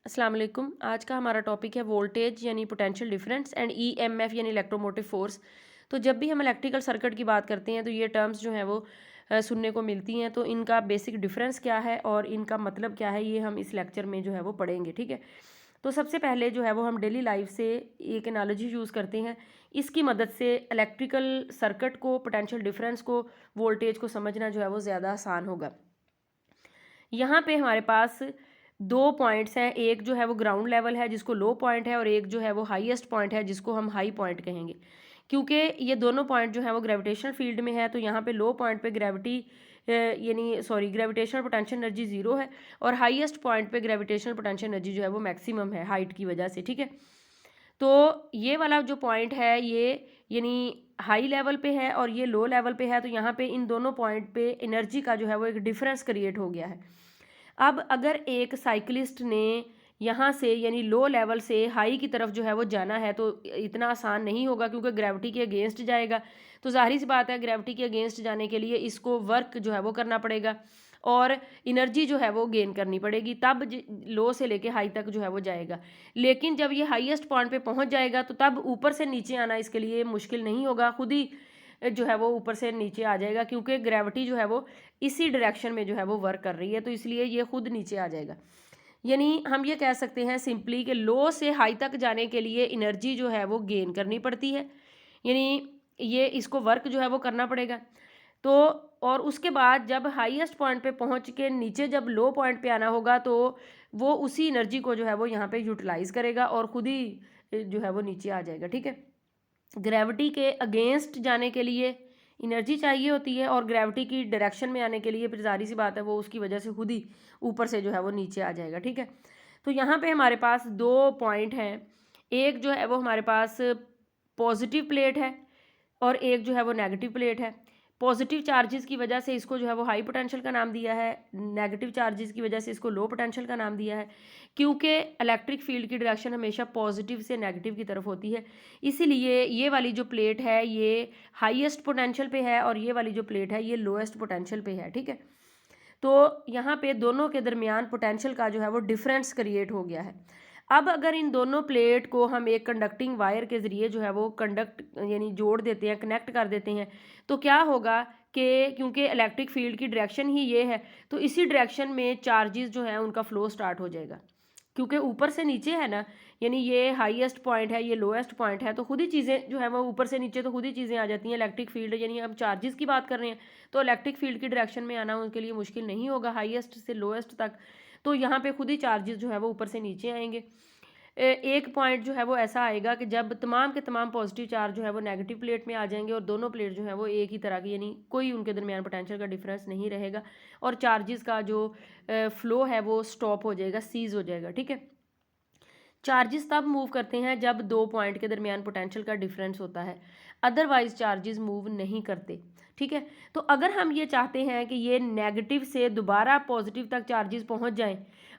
अस्सलाम वालेकुम। आज का हमारा टॉपिक है वोल्टेज यानी पोटेंशियल डिफरेंस एंड ईएमएफ यानी इलेक्ट्रोमोटिव फोर्स। तो जब भी हम इलेक्ट्रिकल सर्किट की बात करते हैं तो ये टर्म्स जो हैं वो सुनने को मिलती हैं। तो इनका बेसिक डिफरेंस क्या है और इनका मतलब क्या है, ये हम इस लेक्चर में जो है वो पढ़ेंगे। ठीक है, तो सबसे पहले जो है वो हम डेली लाइफ से एक एनालॉजी यूज़ करते हैं। इसकी मदद से इलेक्ट्रिकल सर्किट को, पोटेंशियल डिफरेंस को, वोल्टेज को समझना जो है वो ज़्यादा आसान होगा। यहाँ पे हमारे पास दो पॉइंट्स हैं, एक जो है वो ग्राउंड लेवल है जिसको लो पॉइंट है, और एक जो है वो हाईएस्ट पॉइंट है जिसको हम हाई पॉइंट कहेंगे। क्योंकि ये दोनों पॉइंट जो है वो ग्रेविटेशनल फील्ड में है, तो यहाँ पे लो पॉइंट पे ग्रेविटेशनल पोटेंशियल एनर्जी ज़ीरो है, और हाईएस्ट पॉइंट पे ग्रेविटेशनल पोटेंशियल एनर्जी जो है वो मैक्सिमम है हाइट की वजह से। ठीक है, तो ये वाला जो पॉइंट है ये यानी हाई लेवल पे है और ये लो लेवल पे है, तो यहाँ पे इन दोनों पॉइंट पे एनर्जी का जो है वो एक डिफरेंस क्रिएट हो गया है। अब अगर एक साइकिलिस्ट ने यहाँ से यानी लो लेवल से हाई की तरफ जो है वो जाना है तो इतना आसान नहीं होगा, क्योंकि ग्रेविटी के अगेंस्ट जाएगा। तो जाहिर सी बात है, ग्रेविटी के अगेंस्ट जाने के लिए इसको वर्क जो है वो करना पड़ेगा और एनर्जी जो है वो गेन करनी पड़ेगी, तब लो से लेके हाई तक जो है वो जाएगा। लेकिन जब ये हाईएस्ट पॉइंट पे पहुंच जाएगा तो तब ऊपर से नीचे आना इसके लिए मुश्किल नहीं होगा, खुद ही जो है वो ऊपर से नीचे आ जाएगा, क्योंकि ग्रेविटी जो है वो इसी डायरेक्शन में जो है वो वर्क कर रही है, तो इसलिए ये खुद नीचे आ जाएगा। यानी हम ये कह सकते हैं सिंपली कि लो से हाई तक जाने के लिए एनर्जी जो है वो गेन करनी पड़ती है, यानी ये इसको वर्क जो है वो करना पड़ेगा। तो और उसके बाद जब हाईएस्ट पॉइंट पे पहुंच के नीचे जब लो पॉइंट पे आना होगा तो वो उसी एनर्जी को जो है वो यहाँ पे यूटिलाइज करेगा और खुद ही जो है वो नीचे आ जाएगा। ठीक है, ग्रेविटी के अगेंस्ट जाने के लिए एनर्जी चाहिए होती है, और ग्रेविटी की डायरेक्शन में आने के लिए फिर जारी सी बात है वो उसकी वजह से खुद ही ऊपर से जो है वो नीचे आ जाएगा। ठीक है, तो यहाँ पे हमारे पास दो पॉइंट हैं, एक जो है वो हमारे पास पॉजिटिव प्लेट है और एक जो है वो नेगेटिव प्लेट है। पॉजिटिव चार्जेस की वजह से इसको जो है वो हाई पोटेंशियल का नाम दिया है, नेगेटिव चार्जेस की वजह से इसको लो पोटेंशियल का नाम दिया है, क्योंकि इलेक्ट्रिक फील्ड की डायरेक्शन हमेशा पॉजिटिव से नेगेटिव की तरफ होती है। इसीलिए ये वाली जो प्लेट है ये हाईएस्ट पोटेंशियल पे है और ये वाली जो प्लेट है ये लोएस्ट पोटेंशियल पे है। ठीक है, तो यहाँ पे दोनों के दरमियान पोटेंशियल का जो है वो डिफरेंस क्रिएट हो गया है। अब अगर इन दोनों प्लेट को हम एक कंडक्टिंग वायर के ज़रिए जो है वो कंडक्ट यानी जोड़ देते हैं, कनेक्ट कर देते हैं, तो क्या होगा कि क्योंकि इलेक्ट्रिक फील्ड की डायरेक्शन ही ये है, तो इसी डायरेक्शन में चार्जेस जो हैं उनका फ्लो स्टार्ट हो जाएगा। क्योंकि ऊपर से नीचे है ना, यानी ये हाईएस्ट पॉइंट है, ये लोएस्ट पॉइंट है, तो खुद ही चीज़ें जो है वो ऊपर से नीचे तो खुद ही चीज़ें आ जाती हैं। इलेक्ट्रिक फील्ड यानी हम चार्जेस की बात कर रहे हैं, तो इलेक्ट्रिक फील्ड की डायरेक्शन में आना उनके लिए मुश्किल नहीं होगा हाईएस्ट से लोएस्ट तक। तो यहाँ पे खुद ही चार्जेस जो है वो ऊपर से नीचे आएंगे। एक पॉइंट जो है वो ऐसा आएगा कि जब तमाम के तमाम पॉजिटिव चार्ज जो है वो नेगेटिव प्लेट में आ जाएंगे और दोनों प्लेट जो है वो एक ही तरह की, यानी कोई उनके दरमियान पोटेंशियल का डिफरेंस नहीं रहेगा और चार्जेस का जो फ्लो है वो स्टॉप हो जाएगा, सीज हो जाएगा। ठीक है, चार्जेस तब मूव करते हैं जब दो पॉइंट के दरमियान पोटेंशियल का डिफरेंस होता है, अदरवाइज चार्जेस मूव नहीं करते। ठीक है, तो अगर हम ये चाहते हैं कि ये नेगेटिव से दोबारा पॉजिटिव तक चार्जेस पहुंच जाएं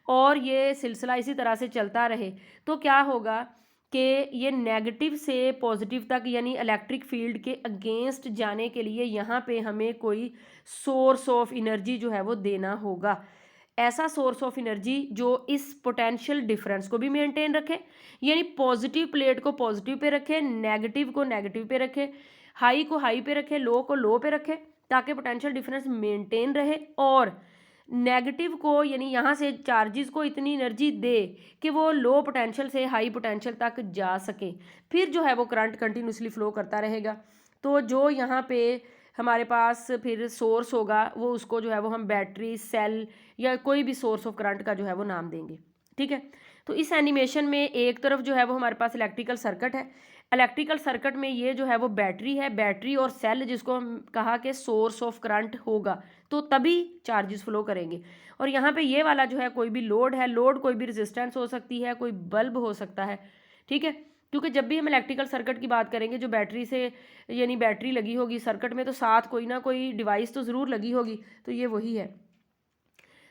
और ये सिलसिला इसी तरह से चलता रहे, तो क्या होगा कि ये नेगेटिव से पॉजिटिव तक यानी इलेक्ट्रिक फील्ड के अगेंस्ट जाने के लिए यहाँ पे हमें कोई सोर्स ऑफ एनर्जी जो है वो देना होगा। ऐसा सोर्स ऑफ एनर्जी जो इस पोटेंशियल डिफरेंस को भी मेंटेन रखे, यानी पॉजिटिव प्लेट को पॉजिटिव पे रखे, नेगेटिव को नेगेटिव पे रखे, हाई को हाई पे रखे, लो को लो पे रखे, ताकि पोटेंशियल डिफरेंस मेंटेन रहे, और नेगेटिव को यानी यहाँ से चार्जेस को इतनी एनर्जी दे कि वो लो पोटेंशियल से हाई पोटेंशियल तक जा सके, फिर जो है वो करंट कंटिन्यूसली फ्लो करता रहेगा। तो जो यहाँ पे हमारे पास फिर सोर्स होगा वो उसको जो है वो हम बैटरी, सेल या कोई भी सोर्स ऑफ करंट का जो है वो नाम देंगे। ठीक है, तो इस एनिमेशन में एक तरफ जो है वो हमारे पास इलेक्ट्रिकल सर्किट है, इलेक्ट्रिकल सर्किट में ये जो है वो बैटरी है, बैटरी और सेल जिसको हम कहा कि सोर्स ऑफ करंट होगा तो तभी चार्जेस फ्लो करेंगे। और यहाँ पे ये वाला जो है कोई भी लोड है, लोड कोई भी रेजिस्टेंस हो सकती है, कोई बल्ब हो सकता है। ठीक है, क्योंकि जब भी हम इलेक्ट्रिकल सर्किट की बात करेंगे जो बैटरी से यानी बैटरी लगी होगी सर्किट में, तो साथ कोई ना कोई डिवाइस तो ज़रूर लगी होगी, तो ये वही है।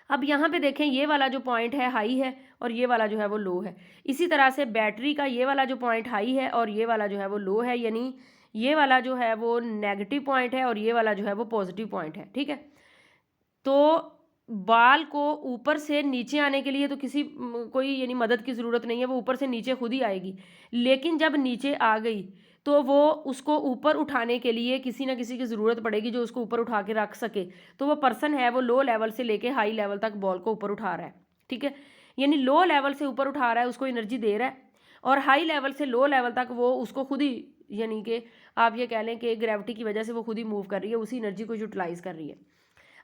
अब यहाँ पे देखें ये वाला जो पॉइंट है हाई है और ये वाला जो है वो लो है। इसी तरह से बैटरी का ये वाला जो पॉइंट हाई है और ये वाला जो है वो लो है, यानी ये वाला जो है वो नेगेटिव पॉइंट है और ये वाला जो है वो पॉजिटिव पॉइंट है। ठीक है, तो बाल को ऊपर से नीचे आने के लिए तो किसी कोई यानी मदद की ज़रूरत नहीं है, वो ऊपर से नीचे खुद ही आएगी। लेकिन जब नीचे आ गई तो वो उसको ऊपर उठाने के लिए किसी ना किसी की ज़रूरत पड़ेगी जो उसको ऊपर उठा के रख सके। तो वो पर्सन है वो लो लेवल से लेके हाई लेवल तक बॉल को ऊपर उठा रहा है, ठीक है। यानी लो लेवल से ऊपर उठा रहा है, उसको एनर्जी दे रहा है, और हाई लेवल से लो लेवल तक वो उसको खुद ही, यानी कि आप ये कह लें कि ग्रेविटी की वजह से वो खुद ही मूव कर रही है, उसी एनर्जी को यूटिलाइज कर रही है।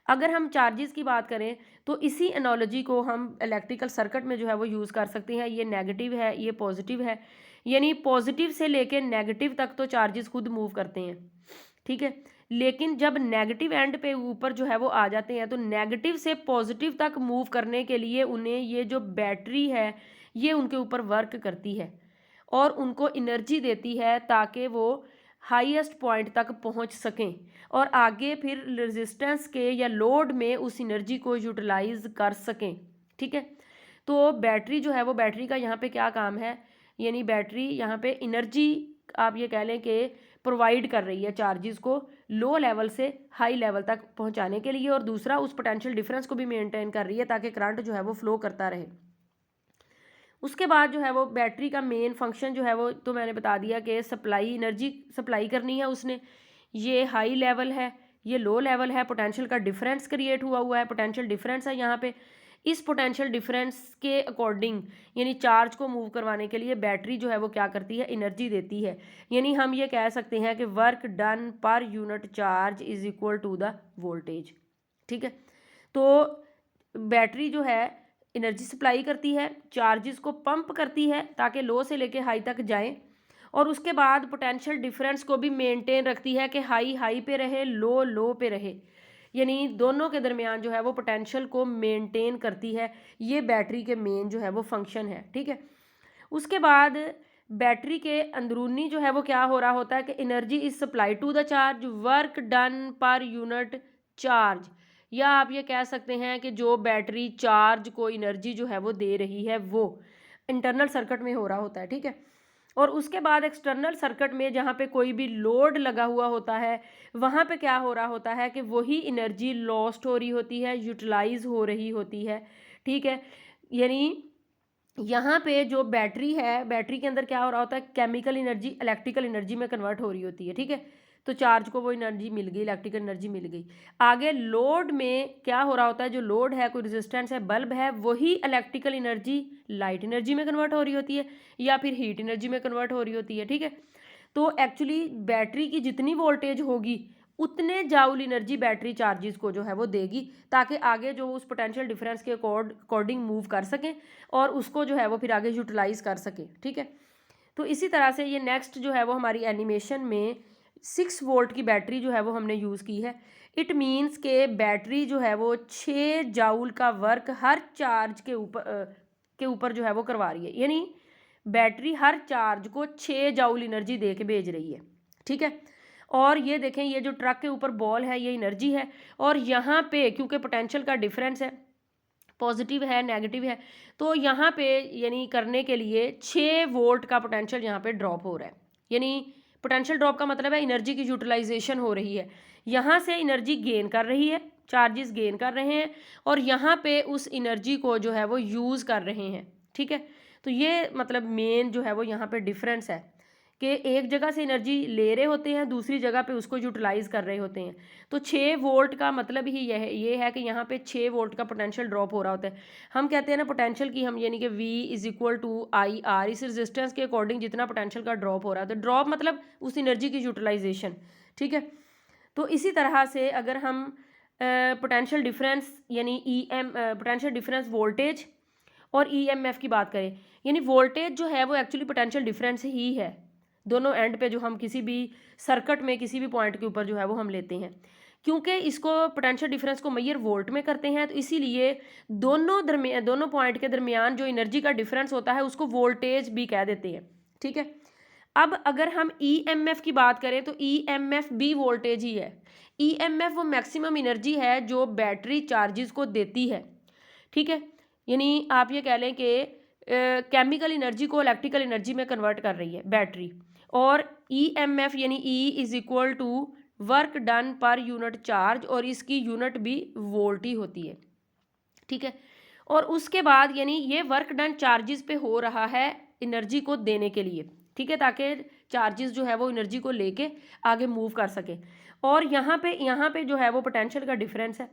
अगर हम चार्जेस की बात करें तो इसी एनोलॉजी को हम इलेक्ट्रिकल सर्किट में जो है वो यूज़ कर सकते हैं। ये नेगेटिव है, ये पॉजिटिव है, यानी पॉजिटिव से लेके नेगेटिव तक तो चार्जेस खुद मूव करते हैं, ठीक है। लेकिन जब नेगेटिव एंड पे ऊपर जो है वो आ जाते हैं तो नेगेटिव से पॉजिटिव तक मूव करने के लिए उन्हें ये जो बैटरी है ये उनके ऊपर वर्क करती है और उनको एनर्जी देती है ताकि वो हाईएस्ट पॉइंट तक पहुंच सकें और आगे फिर रेजिस्टेंस के या लोड में उस एनर्जी को यूटिलाइज कर सकें, ठीक है। तो बैटरी जो है वो, बैटरी का यहाँ पे क्या काम है, यानी बैटरी यहाँ पे एनर्जी आप ये कह लें कि प्रोवाइड कर रही है चार्जेस को लो लेवल से हाई लेवल तक पहुँचाने के लिए, और दूसरा उस पोटेंशियल डिफरेंस को भी मेंटेन कर रही है ताकि करंट जो है वो फ्लो करता रहे। उसके बाद जो है वो बैटरी का मेन फंक्शन जो है वो तो मैंने बता दिया कि सप्लाई, एनर्जी सप्लाई करनी है उसने। ये हाई लेवल है, ये लो लेवल है, पोटेंशियल का डिफरेंस क्रिएट हुआ है, पोटेंशियल डिफरेंस है यहाँ पे। इस पोटेंशियल डिफरेंस के अकॉर्डिंग यानी चार्ज को मूव करवाने के लिए बैटरी जो है वो क्या करती है, एनर्जी देती है। यानी हम ये कह सकते हैं कि work done per unit charge is equal to the voltage, ठीक है। तो बैटरी जो है एनर्जी सप्लाई करती है, चार्जेस को पंप करती है ताकि लो से लेके हाई तक जाएं, और उसके बाद पोटेंशियल डिफरेंस को भी मेंटेन रखती है कि हाई हाई पे रहे, लो लो पे रहे, यानी दोनों के दरमियान जो है वो पोटेंशियल को मेंटेन करती है। ये बैटरी के मेन जो है वो फंक्शन है, ठीक है। उसके बाद बैटरी के अंदरूनी जो है वो क्या हो रहा होता है कि energy is supply to the charge, work done per unit charge, या आप ये कह सकते हैं कि जो बैटरी चार्ज को एनर्जी जो है वो दे रही है वो इंटरनल सर्किट में हो रहा होता है, ठीक है। और उसके बाद एक्सटर्नल सर्किट में जहाँ पे कोई भी लोड लगा हुआ होता है वहाँ पे क्या हो रहा होता है कि वही एनर्जी लॉस्ट हो रही होती है, यूटिलाइज हो रही होती है, ठीक है। यानी यहाँ पे जो बैटरी है, बैटरी के अंदर क्या हो रहा होता है, केमिकल एनर्जी इलेक्ट्रिकल एनर्जी में कन्वर्ट हो रही होती है, ठीक है। तो चार्ज को वो एनर्जी मिल गई, इलेक्ट्रिकल एनर्जी मिल गई। आगे लोड में क्या हो रहा होता है, जो लोड है, कोई रेजिस्टेंस है, बल्ब है, वही इलेक्ट्रिकल एनर्जी लाइट एनर्जी में कन्वर्ट हो रही होती है या फिर हीट एनर्जी में कन्वर्ट हो रही होती है, ठीक है। तो एक्चुअली बैटरी की जितनी वोल्टेज होगी उतने जाउल एनर्जी बैटरी चार्जेस को जो है वो देगी ताकि आगे जो उस पोटेंशियल डिफरेंस के अकॉर्डिंग मूव कर सकें और उसको जो है वो फिर आगे यूटिलाइज कर सकें, ठीक है। तो इसी तरह से ये नेक्स्ट जो है वो हमारी एनिमेशन में 6 वोल्ट की बैटरी जो है वो हमने यूज़ की है। इट मीन्स के बैटरी जो है वो 6 जाउल का वर्क हर चार्ज के ऊपर जो है वो करवा रही है, यानी बैटरी हर चार्ज को 6 जाउल एनर्जी दे के भेज रही है, ठीक है। और ये देखें, ये जो ट्रक के ऊपर बॉल है ये एनर्जी है, और यहाँ पे क्योंकि पोटेंशियल का डिफरेंस है, पॉजिटिव है नेगेटिव है, तो यहाँ पे यानी करने के लिए 6 वोल्ट का पोटेंशियल यहाँ पे ड्रॉप हो रहा है। यानी पोटेंशियल ड्रॉप का मतलब है एनर्जी की यूटिलाइजेशन हो रही है, यहाँ से एनर्जी गेन कर रही है, चार्जेस गेन कर रहे हैं और यहाँ पे उस एनर्जी को जो है वो यूज़ कर रहे हैं, ठीक है। तो ये मतलब मेन जो है वो यहाँ पे डिफरेंस है कि एक जगह से एनर्जी ले रहे होते हैं, दूसरी जगह पे उसको यूटिलाइज कर रहे होते हैं। तो 6 वोल्ट का मतलब ही ये है कि यहाँ पे 6 वोल्ट का पोटेंशियल ड्रॉप हो रहा होता है। हम कहते हैं ना पोटेंशियल की, हम यानी कि V is equal to I R, इस रेजिस्टेंस के अकॉर्डिंग जितना पोटेंशियल का ड्रॉप हो रहा है, तो ड्रॉप मतलब उस एनर्जी की यूटिलाइजेशन, ठीक है। तो इसी तरह से अगर हम पोटेंशियल डिफरेंस यानी पोटेंशियल डिफरेंस वोल्टेज और EMF की बात करें, यानी वोल्टेज जो है वो एक्चुअली पोटेंशियल डिफरेंस ही है दोनों एंड पे, जो हम किसी भी सर्किट में किसी भी पॉइंट के ऊपर जो है वो हम लेते हैं। क्योंकि इसको पोटेंशियल डिफरेंस को मेजर वोल्ट में करते हैं तो इसीलिए दोनों पॉइंट के दरमियान जो एनर्जी का डिफरेंस होता है उसको वोल्टेज भी कह देते हैं, ठीक है। अब अगर हम EMF की बात करें तो EMF भी वोल्टेज ही है। EMF वो मैक्सिमम एनर्जी है जो बैटरी चार्जेस को देती है, ठीक है। यानी आप ये कह लें कि केमिकल एनर्जी को इलेक्ट्रिकल एनर्जी में कन्वर्ट कर रही है बैटरी। और EMF यानी E is equal to work done per unit charge, और इसकी यूनिट भी वोल्ट ही होती है। ठीक है। और उसके बाद यानी ये वर्क डन चार्जेस पे हो रहा है एनर्जी को देने के लिए, ठीक है, ताकि चार्जेस जो है वो एनर्जी को लेके आगे मूव कर सके। और यहाँ पे जो है वो पोटेंशियल का डिफरेंस है।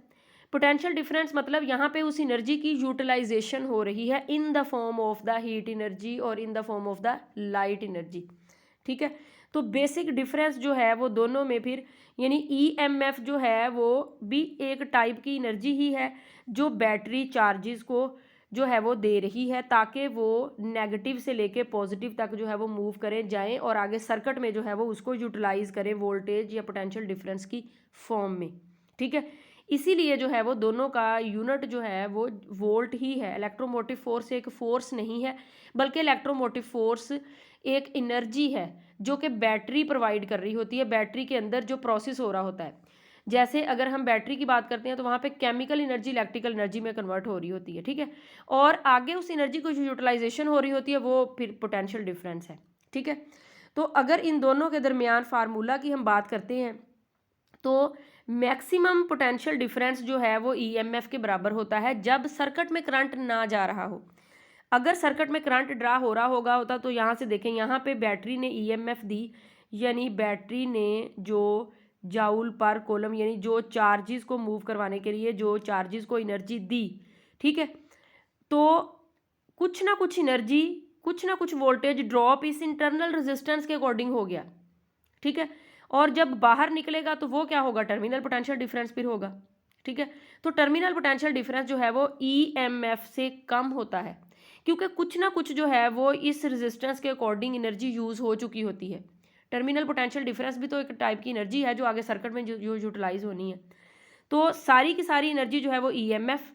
पोटेंशियल डिफरेंस मतलब यहाँ पे उस एनर्जी की यूटिलाइजेशन हो रही है in the form of the heat energy और in the form of the light energy, ठीक है। तो बेसिक डिफरेंस जो है वो दोनों में फिर यानी ईएमएफ जो है वो भी एक टाइप की एनर्जी ही है जो बैटरी चार्जेस को जो है वो दे रही है ताकि वो नेगेटिव से लेके पॉजिटिव तक जो है वो मूव करें जाएं और आगे सर्किट में जो है वो उसको यूटिलाइज करें वोल्टेज या पोटेंशियल डिफरेंस की फॉर्म में, ठीक है। इसीलिए जो है वो दोनों का यूनिट जो है वो वोल्ट ही है। इलेक्ट्रोमोटिव फोर्स एक फोर्स नहीं है बल्कि इलेक्ट्रोमोटिव फोर्स एक एनर्जी है जो कि बैटरी प्रोवाइड कर रही होती है, बैटरी के अंदर जो प्रोसेस हो रहा होता है। जैसे अगर हम बैटरी की बात करते हैं तो वहाँ पे केमिकल एनर्जी इलेक्ट्रिकल एनर्जी में कन्वर्ट हो रही होती है, ठीक है। और आगे उस एनर्जी को जो यूटिलाइजेशन हो रही होती है वो फिर पोटेंशियल डिफरेंस है, ठीक है। तो अगर इन दोनों के दरमियान फार्मूला की हम बात करते हैं तो मैक्सिमम पोटेंशियल डिफरेंस जो है वो ईएमएफ के बराबर होता है जब सर्किट में करंट ना जा रहा हो। अगर सर्किट में करंट ड्रा हो रहा होता तो यहाँ से देखें, यहाँ पे बैटरी ने ईएमएफ दी यानी बैटरी ने जो जाउल पर कोलम यानी जो चार्जेस को मूव करवाने के लिए जो चार्जेस को एनर्जी दी, ठीक है। तो कुछ ना कुछ एनर्जी कुछ ना कुछ वोल्टेज ड्रॉप इस इंटरनल रेजिस्टेंस के अकॉर्डिंग हो गया, ठीक है। और जब बाहर निकलेगा तो वो क्या होगा, टर्मिनल पोटेंशियल डिफरेंस फिर होगा, ठीक है। तो टर्मिनल पोटेंशियल डिफरेंस जो है वो ईएमएफ से कम होता है क्योंकि कुछ ना कुछ जो है वो इस रेजिस्टेंस के अकॉर्डिंग एनर्जी यूज़ हो चुकी होती है। टर्मिनल पोटेंशियल डिफरेंस भी तो एक टाइप की एनर्जी है जो आगे सर्किट में जो यूटिलाइज होनी है। तो सारी की सारी एनर्जी जो है वो ईएमएफ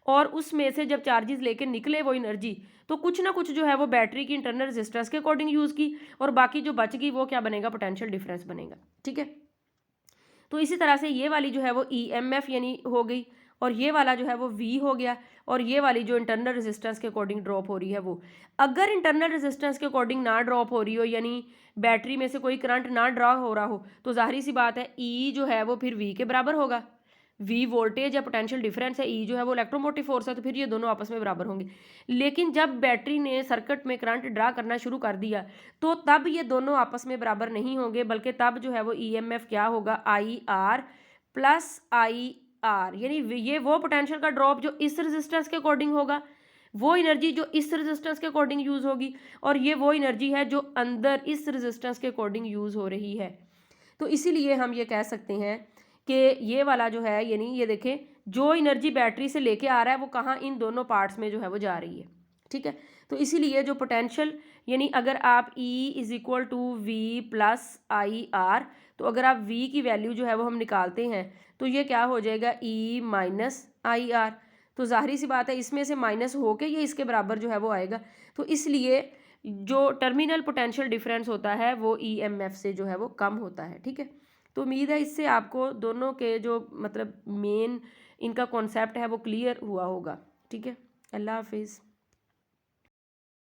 और उसमें से जब चार्जेस लेके निकले वो एनर्जी तो कुछ ना कुछ जो है वो बैटरी की इंटरनल रेजिस्टेंस के अकॉर्डिंग यूज़ की और बाकी जो बच गई वो क्या बनेगा, पोटेंशियल डिफरेंस बनेगा, ठीक है। तो इसी तरह से ये वाली जो है वो ईएमएफ यानी हो गई और ये वाला जो है वो वी हो गया और ये वाली जो इंटरनल रेजिस्टेंस के अकॉर्डिंग ड्रॉप हो रही है वो। अगर इंटरनल रेजिस्टेंस के अकॉर्डिंग ना ड्रॉप हो रही हो यानी बैटरी में से कोई करंट ना ड्रॉ हो रहा हो तो जाहिर सी बात है ई जो है वो फिर वी के बराबर होगा। वी वोल्टेज या पोटेंशियल डिफरेंस है, ई जो है वो इलेक्ट्रोमोटिव फोर्स है, तो फिर ये दोनों आपस में बराबर होंगे। लेकिन जब बैटरी ने सर्किट में करंट ड्रा करना शुरू कर दिया तो तब ये दोनों आपस में बराबर नहीं होंगे बल्कि तब जो है वो ईएमएफ क्या होगा, I R plus I are, यानी ये वो पोटेंशियल का ड्रॉप जो इस रेजिस्टेंस के अकॉर्डिंग होगा, वो एनर्जी जो इस रेजिस्टेंस के अकॉर्डिंग यूज़ होगी और ये वो एनर्जी है जो अंदर इस रेजिस्टेंस के अकॉर्डिंग यूज़ हो रही है। तो इसीलिए हम ये कह सकते हैं कि ये वाला जो है यानी ये देखें जो एनर्जी बैटरी से लेके आ रहा है वो कहाँ, इन दोनों पार्ट्स में जो है वो जा रही है, ठीक है। तो इसीलिए जो पोटेंशियल यानी अगर आप E is equal to V plus I R, तो अगर आप V की वैल्यू जो है वो हम निकालते हैं तो ये क्या हो जाएगा, E माइनस आई आर। तो जाहिर सी बात है इसमें से माइनस होके ये इसके बराबर जो है वो आएगा। तो इसलिए जो टर्मिनल पोटेंशियल डिफरेंस होता है वो ईएमएफ से जो है वो कम होता है, ठीक है। तो उम्मीद है इससे आपको दोनों के जो मतलब मेन इनका कॉन्सेप्ट है वो क्लियर हुआ होगा, ठीक है। अल्लाह हाफिज़।